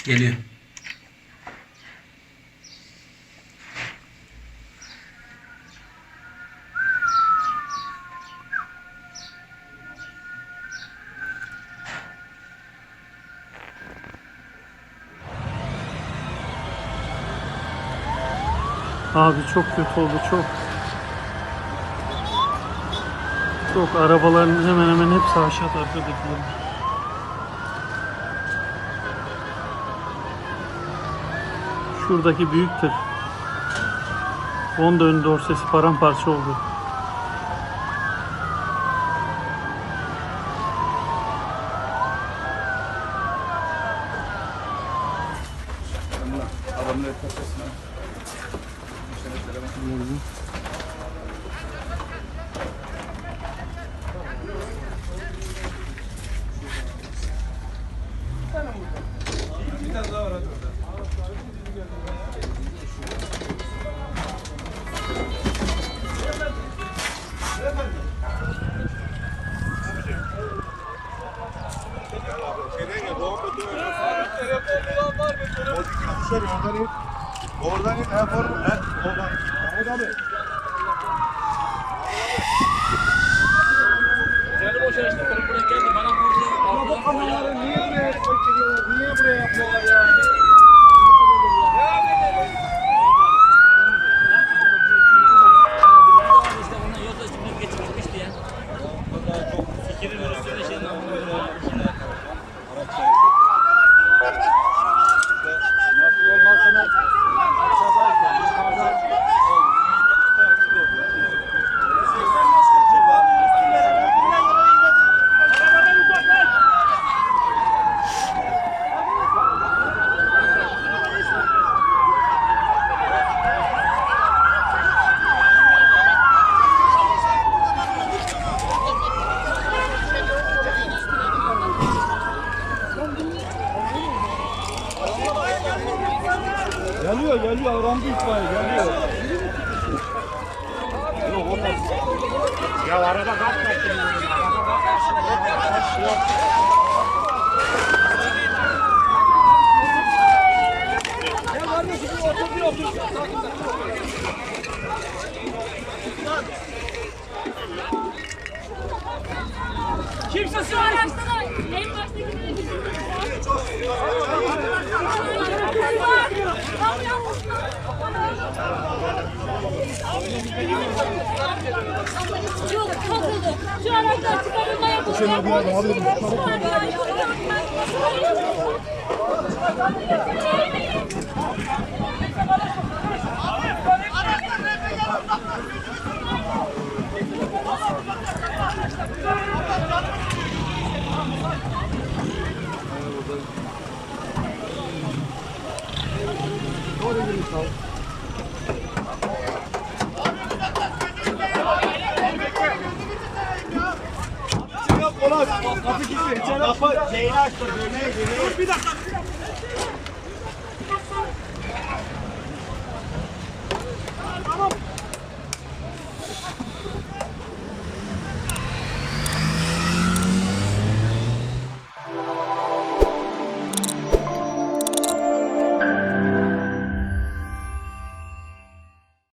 Geliyor. Abi çok kötü oldu, çok. Çok, arabaların hemen hemen hepsi aşağıda, arkadakiler. Şuradaki büyük tır. Honda ön dorsesi paramparça oldu. Adamın kafasına. Bir tane daha var hadi. Oradan in, oradan in. Canım o şey işte buraya geldi bana vurdu. Ama bu kameraları niye buraya koyuyorlar? Niye buraya yapıyorlar ya? İşte ona yolda şimdi geçmişti ya. Fikrin üstüne şeyden Nasıl olmazsa geliyor avrandı itfaiye geliyor. Yok olmaz. Ya araba kalkmasın. Ya kardeşim otur. Kimse Şu araçta en baştakine gidin. Yok, kalkıldı. Şu araçtan çıkarılma yapılacak. Kapı kilitli. Kapı şeyini açtı. Bir dakika.